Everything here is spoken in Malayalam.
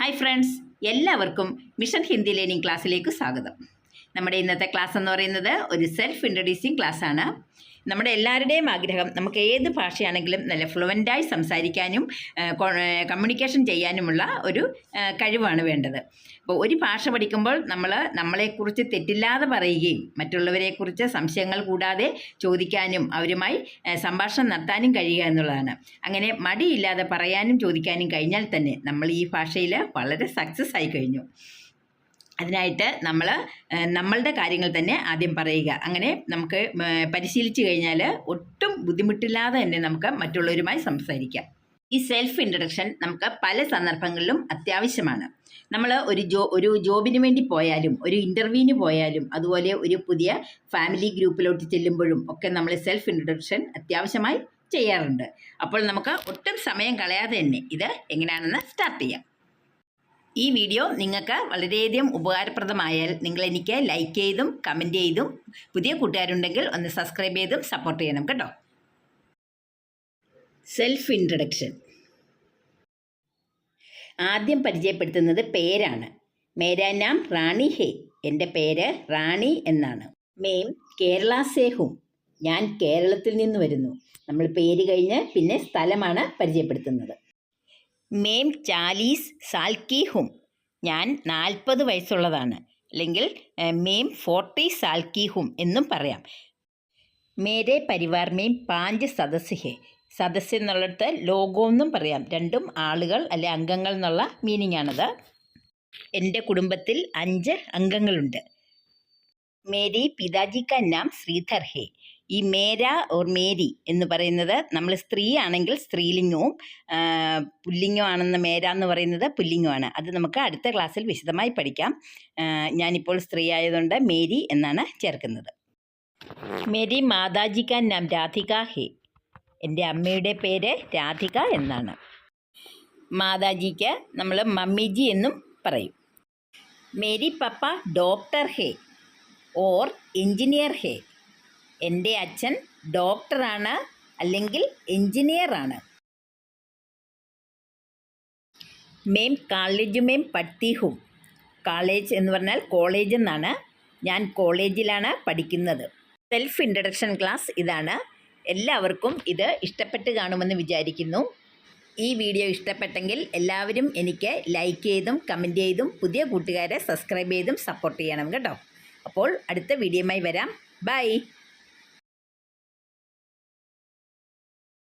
ഹായ് ഫ്രണ്ട്സ്, എല്ലാവർക്കും മിഷൻ ഹിന്ദി ലേണിംഗ് ക്ലാസ്സിലേക്ക് സ്വാഗതം. നമ്മുടെ ഇന്നത്തെ ക്ലാസ് എന്ന് പറയുന്നത് ഒരു സെൽഫ് ഇൻട്രൊഡ്യൂസിങ് ക്ലാസ്സാണ്. നമ്മുടെ എല്ലാവരുടെയും ആഗ്രഹം നമുക്ക് ഏത് ഭാഷയാണെങ്കിലും നല്ല ഫ്ലുവൻ്റായി സംസാരിക്കാനും കമ്മ്യൂണിക്കേഷൻ ചെയ്യാനുമുള്ള ഒരു കഴിവാണ് വേണ്ടത്. അപ്പോൾ ഒരു ഭാഷ പഠിക്കുമ്പോൾ നമ്മളെക്കുറിച്ച് തെറ്റില്ലാതെ പറയുകയും മറ്റുള്ളവരെക്കുറിച്ച് സംശയങ്ങൾ കൂടാതെ ചോദിക്കാനും അവരുമായി സംഭാഷണം നടത്താനും കഴിയുക എന്നുള്ളതാണ്. അങ്ങനെ മടിയില്ലാതെ പറയാനും ചോദിക്കാനും കഴിഞ്ഞാൽ തന്നെ നമ്മൾ ഈ ഭാഷയിൽ വളരെ സക്സസ് ആയി കഴിഞ്ഞു. അതിനായിട്ട് നമ്മളുടെ കാര്യങ്ങൾ തന്നെ ആദ്യം പറയുക. അങ്ങനെ നമുക്ക് പരിശീലിച്ചു കഴിഞ്ഞാൽ ഒട്ടും ബുദ്ധിമുട്ടില്ലാതെ തന്നെ നമുക്ക് മറ്റുള്ളവരുമായി സംസാരിക്കാം. ഈ സെൽഫ് ഇൻട്രൊഡക്ഷൻ നമുക്ക് പല സന്ദർഭങ്ങളിലും അത്യാവശ്യമാണ്. നമ്മൾ ഒരു ജോബിന് വേണ്ടി പോയാലും ഒരു ഇൻ്റർവ്യൂവിന് പോയാലും അതുപോലെ ഒരു പുതിയ ഫാമിലി ഗ്രൂപ്പിലോട്ട് ചെല്ലുമ്പോഴും ഒക്കെ നമ്മൾ സെൽഫ് ഇൻട്രൊഡക്ഷൻ അത്യാവശ്യമായി ചെയ്യാറുണ്ട്. അപ്പോൾ നമുക്ക് ഒട്ടും സമയം കളയാതെ തന്നെ ഇത് എങ്ങനെയാണെന്ന് സ്റ്റാർട്ട് ചെയ്യാം. ഈ വീഡിയോ നിങ്ങൾക്ക് വളരെയധികം ഉപകാരപ്രദമായാൽ നിങ്ങൾ എനിക്ക് ലൈക്ക് ചെയ്തും കമൻറ്റ് ചെയ്തും പുതിയ കൂട്ടുകാരുണ്ടെങ്കിൽ ഒന്ന് സബ്സ്ക്രൈബ് ചെയ്തും സപ്പോർട്ട് ചെയ്യണം കേട്ടോ. സെൽഫ് ഇൻട്രൊഡക്ഷൻ ആദ്യം പരിചയപ്പെടുത്തുന്നത് പേരാണ്. മേരാ നാം റാണി ഹേ, എൻ്റെ പേര് റാണി എന്നാണ്. മേം കേരള സേ ഹും, ഞാൻ കേരളത്തിൽ നിന്ന് വരുന്നു. നമ്മൾ പേര് കഴിഞ്ഞ് പിന്നെ സ്ഥലമാണ് പരിചയപ്പെടുത്തുന്നത്. മേം 40 സാൽ കി ഹും, ഞാൻ 40 വയസ്സുള്ളതാണ്. അല്ലെങ്കിൽ മേം 40 സാൽ കി ഹും എന്നും പറയാം. മേരെ പരിവാർ മേം 5 സദസ്യ ഹേ, സദസ്യ എന്നുള്ളിടത്ത് ലോഗോ എന്നും പറയാം. രണ്ടും ആളുകൾ അല്ലെ അംഗങ്ങൾ എന്നുള്ള മീനിങ് ആണത്. എൻ്റെ കുടുംബത്തിൽ 5 അംഗങ്ങളുണ്ട്. മേരി പിതാജി കാ നാം ശ്രീധർ ഹേ, ഈ മേര ഓർ മേരി എന്ന് പറയുന്നത് നമ്മൾ സ്ത്രീ ആണെങ്കിൽ സ്ത്രീലിംഗവും പുല്ലിംഗമാണെന്ന് മേര എന്ന് പറയുന്നത് പുല്ലിംഗമാണ്. അത് നമുക്ക് അടുത്ത ക്ലാസ്സിൽ വിശദമായി പഠിക്കാം. ഞാനിപ്പോൾ സ്ത്രീ ആയതുകൊണ്ട് മേരി എന്നാണ് ചേർക്കുന്നത്. മേരി മാതാജി കാ നാം രാധിക ഹേ, എൻ്റെ അമ്മയുടെ പേര് രാധിക എന്നാണ്. മാതാജിക്ക് നമ്മൾ മമ്മിജി എന്നും പറയും. മേരി പപ്പ ഡോക്ടർ ഹേ ഓർ എഞ്ചിനീയർ ഹേ, എൻ്റെ അച്ഛൻ ഡോക്ടറാണ് അല്ലെങ്കിൽ എഞ്ചിനീയറാണ്. മേം കോളേജ് മേം പഠിത്തി ഹും, കോളേജ് എന്ന് പറഞ്ഞാൽ കോളേജ് എന്നാണ്. ഞാൻ കോളേജിലാണ് പഠിക്കുന്നത്. സെൽഫ് ഇൻട്രൊഡക്ഷൻ ക്ലാസ് ഇതാണ്. എല്ലാവർക്കും ഇത് ഇഷ്ടപ്പെട്ട് കാണുമെന്ന് വിചാരിക്കുന്നു. ഈ വീഡിയോ ഇഷ്ടപ്പെട്ടെങ്കിൽ എല്ലാവരും എനിക്ക് ലൈക്ക് ചെയ്തും കമൻറ്റ് ചെയ്തും പുതിയ കൂട്ടുകാരെ സബ്സ്ക്രൈബ് ചെയ്തും സപ്പോർട്ട് ചെയ്യണം കേട്ടോ. അപ്പോൾ അടുത്ത വീഡിയോയുമായി വരാം. ബൈ.